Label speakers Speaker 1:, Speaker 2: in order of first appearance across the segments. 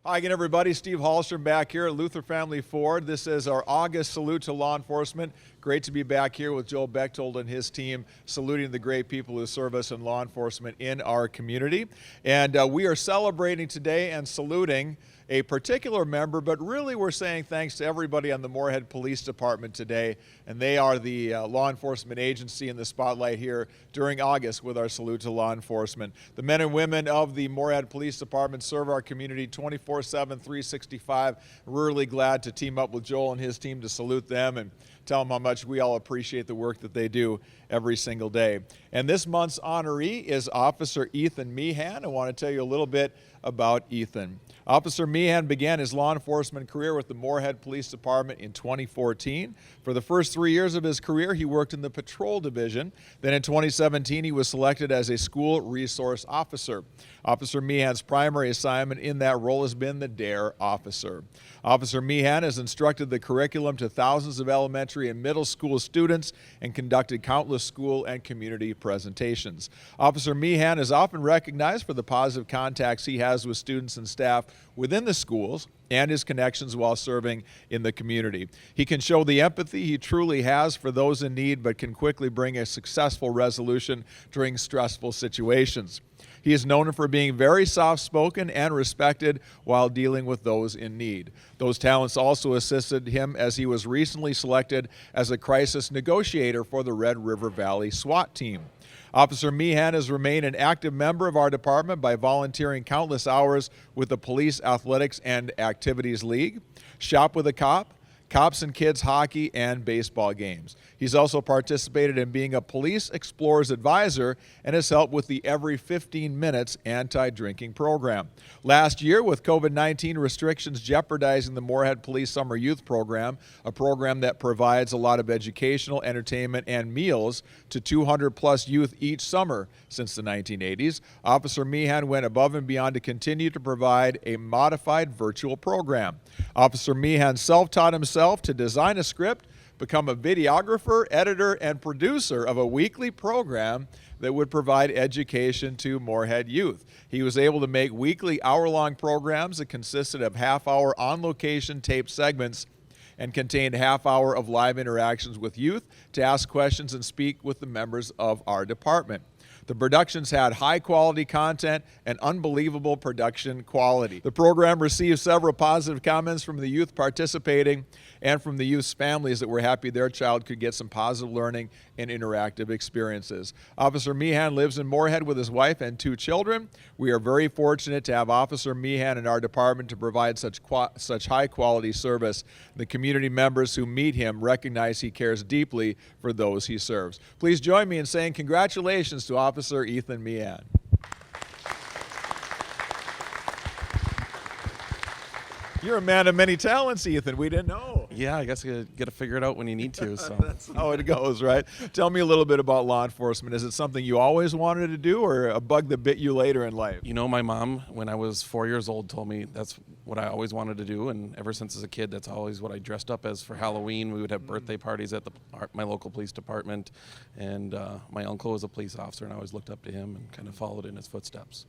Speaker 1: Hi again, everybody. Steve Hallstrom back here at Luther Family Ford. This is our August salute to law enforcement. Great to be back here with Joe Bechtold and his team, saluting the great people who serve us in law enforcement in our community. And we are celebrating today and saluting a particular member, but really we're saying thanks to everybody on the Moorhead Police Department today, and they are the law enforcement agency in the spotlight here during August with our salute to law enforcement. The men and women of the Moorhead Police Department serve our community 24/7, 365. We're really glad to team up with Joel and his team to salute them and tell them how much we all appreciate the work that they do every single day. And this month's honoree is Officer Ethan Meehan. I want to tell you a little bit about Ethan. Officer Meehan began his law enforcement career with the Moorhead Police Department in 2014. For the first 3 years of his career, he worked in the patrol division. Then in 2017, he was selected as a school resource officer. Officer Meehan's primary assignment in that role has been the DARE officer. Officer Meehan has instructed the curriculum to thousands of elementary and middle school students and conducted countless school and community presentations. Officer Meehan is often recognized for the positive contacts he has with students and staff within the schools and his connections while serving in the community. He can show the empathy he truly has for those in need, but can quickly bring a successful resolution during stressful situations. He is known for being very soft-spoken and respected while dealing with those in need. Those talents also assisted him as he was recently selected as a crisis negotiator for the Red River Valley SWAT team. Officer Meehan has remained an active member of our department by volunteering countless hours with the Police Athletics and Activities League, Shop with a Cop, Cops and Kids hockey, and baseball games. He's also participated in being a Police Explorers advisor and has helped with the Every 15 Minutes anti-drinking program. Last year, with COVID-19 restrictions jeopardizing the Moorhead Police Summer Youth Program, a program that provides a lot of educational, entertainment, and meals to 200-plus youth each summer since the 1980s, Officer Meehan went above and beyond to continue to provide a modified virtual program. Officer Meehan self-taught himself to design a script, become a videographer, editor, and producer of a weekly program that would provide education to Moorhead youth. He was able to make weekly hour-long programs that consisted of half-hour on-location taped segments and contained half-hour of live interactions with youth to ask questions and speak with the members of our department. The productions had high-quality content and unbelievable production quality. The program received several positive comments from the youth participating and from the youth's families that were happy their child could get some positive learning and interactive experiences. Officer Meehan lives in Moorhead with his wife and 2 children. We are very fortunate to have Officer Meehan in our department to provide such high-quality service. The community members who meet him recognize he cares deeply for those he serves. Please join me in saying congratulations to Officer Ethan Meehan. You're a man of many talents, Ethan. We didn't know.
Speaker 2: Yeah, I guess you got to figure it out when you need to. So
Speaker 1: That's how it goes, right? Tell me a little bit about law enforcement. Is it something you always wanted to do, or a bug that bit you later in life?
Speaker 2: You know, my mom, when I was 4 years old, told me that's what I always wanted to do, and ever since as a kid, that's always what I dressed up as for Halloween. We would have birthday parties at my local police department, and my uncle was a police officer, and I always looked up to him and kind of followed in his footsteps.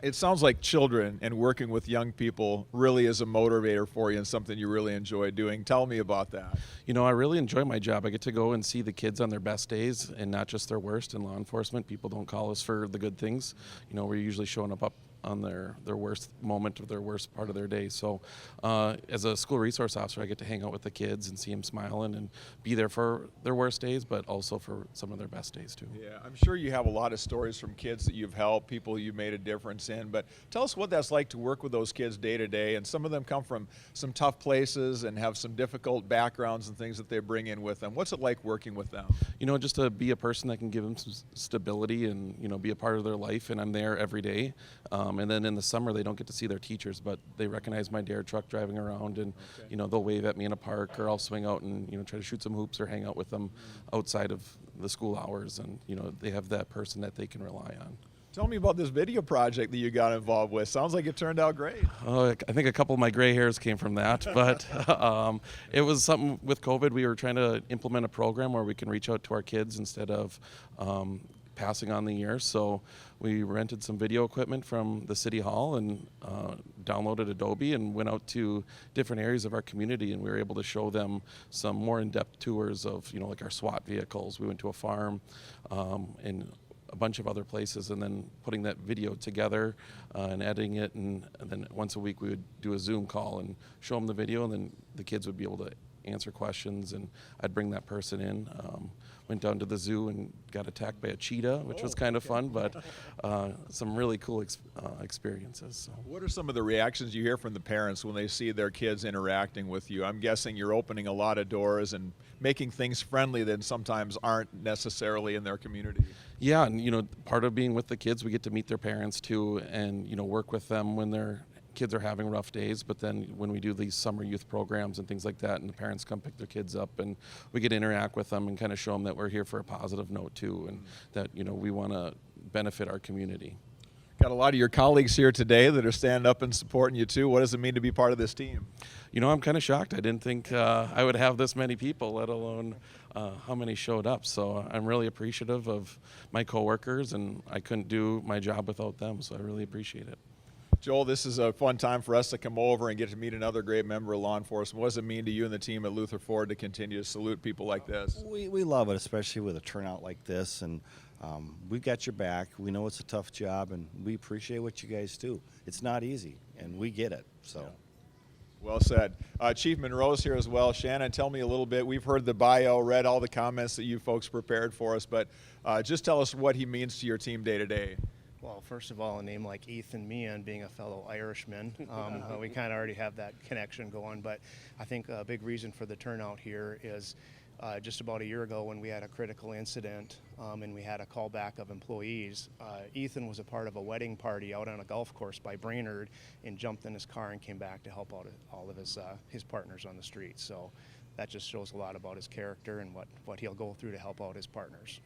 Speaker 1: It sounds like children and working with young people really is a motivator for you and something you really enjoy doing. Tell me about that.
Speaker 2: You know, I really enjoy my job. I get to go and see the kids on their best days and not just their worst. In law enforcement, people don't call us for the good things. You know, we're usually showing up on their worst moment or their worst part of their day. So as a school resource officer, I get to hang out with the kids and see them smiling and be there for their worst days, but also for some of their best days too.
Speaker 1: Yeah, I'm sure you have a lot of stories from kids that you've helped, people you've made a difference in, but tell us what that's like to work with those kids day to day. And some of them come from some tough places and have some difficult backgrounds and things that they bring in with them. What's it like working with them?
Speaker 2: You know, just to be a person that can give them some stability and, you know, be a part of their life, and I'm there every day. And then in the summer, they don't get to see their teachers, but they recognize my DARE truck driving around, and you know, they'll wave at me in a park, or I'll swing out and, you know, try to shoot some hoops or hang out with them outside of the school hours, and you know, they have that person that they can rely on.
Speaker 1: Tell me about this video project that you got involved with. Sounds like it turned out great.
Speaker 2: I think a couple of my gray hairs came from that, but it was something with COVID. We were trying to implement a program where we can reach out to our kids instead of passing on the year. So we rented some video equipment from the city hall and downloaded Adobe and went out to different areas of our community, and we were able to show them some more in-depth tours of, like our SWAT vehicles. We went to a farm and a bunch of other places, and then putting that video together and editing it, and then once a week we would do a Zoom call and show them the video, and then the kids would be able to answer questions, and I'd bring that person in. Went down to the zoo and got attacked by a cheetah, which was kind of fun, but some really cool experiences. So.
Speaker 1: What are some of the reactions you hear from the parents when they see their kids interacting with you? I'm guessing you're opening a lot of doors and making things friendly that sometimes aren't necessarily in their community.
Speaker 2: Yeah, and part of being with the kids, we get to meet their parents too, and work with them when their kids are having rough days. But then when we do these summer youth programs and things like that, and the parents come pick their kids up, and we get to interact with them and kind of show them that we're here for a positive note too, and that we want to benefit our community.
Speaker 1: Got a lot of your colleagues here today that are standing up and supporting you too. What does it mean to be part of this team?
Speaker 2: I'm kind of shocked. I didn't think I would have this many people, let alone how many showed up. So I'm really appreciative of my coworkers, and I couldn't do my job without them. So I really appreciate it.
Speaker 1: Joel, this is a fun time for us to come over and get to meet another great member of law enforcement. What does it mean to you and the team at Luther Ford to continue to salute people like this?
Speaker 3: We love it, especially with a turnout like this, and we've got your back. We know it's a tough job, and we appreciate what you guys do. It's not easy, and we get it. So.
Speaker 1: Yeah. Well said. Chief Monroe's here as well. Shannon, tell me a little bit. We've heard the bio, read all the comments that you folks prepared for us, but just tell us what he means to your team day to day.
Speaker 4: Well, first of all, a name like Ethan Meehan, being a fellow Irishman, we kind of already have that connection going. But I think a big reason for the turnout here is just about a year ago when we had a critical incident and we had a callback of employees. Ethan was a part of a wedding party out on a golf course by Brainerd and jumped in his car and came back to help out all of his partners on the street. So that just shows a lot about his character and what he'll go through to help out his partners.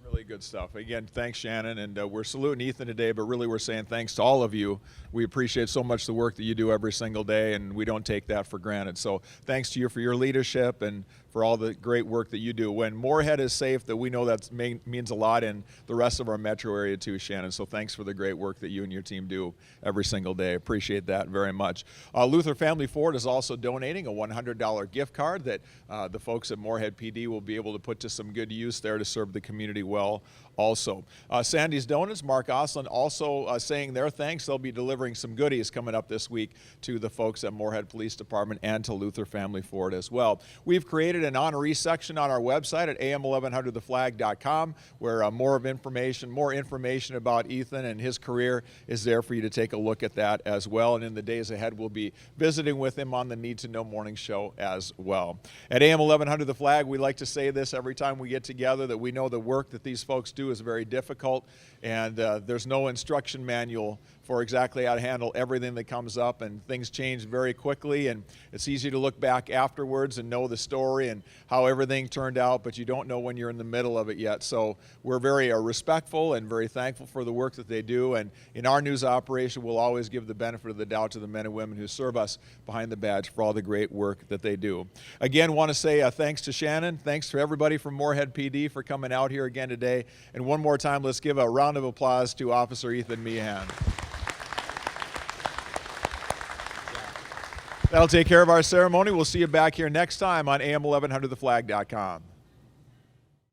Speaker 1: Really good stuff. Again, thanks, Shannon. And we're saluting Ethan today, but really we're saying thanks to all of you. We appreciate so much the work that you do every single day, and we don't take that for granted. So thanks to you for your leadership and for all the great work that you do. When Moorhead is safe, that we know that means a lot in the rest of our metro area too, Shannon. So thanks for the great work that you and your team do every single day. Appreciate that very much. Luther Family Ford is also donating a $100 gift card that the folks at Moorhead PD will be able to put to some good use there to serve the community well also. Sandy's Donuts, Mark Oslin also saying their thanks. They'll be delivering some goodies coming up this week to the folks at Moorhead Police Department and to Luther Family Ford as well. We've created an honoree section on our website at am1100theflag.com where more information about Ethan and his career is there for you to take a look at that as well. And in the days ahead, we'll be visiting with him on the Need to Know Morning Show as well. At AM 1100 The Flag, we like to say this every time we get together, that we know the work that these folks do is very difficult, and there's no instruction manual for exactly how to handle everything that comes up, and things change very quickly, and it's easy to look back afterwards and know the story and how everything turned out, but you don't know when you're in the middle of it yet. So we're very respectful and very thankful for the work that they do, and in our news operation, we'll always give the benefit of the doubt to the men and women who serve us behind the badge for all the great work that they do. Again, want to say thanks to Shannon, thanks to everybody from Moorhead PD for coming out here again today, and one more time, let's give a round of applause to Officer Ethan Meehan. That'll take care of our ceremony. We'll see you back here next time on AM1100theflag.com.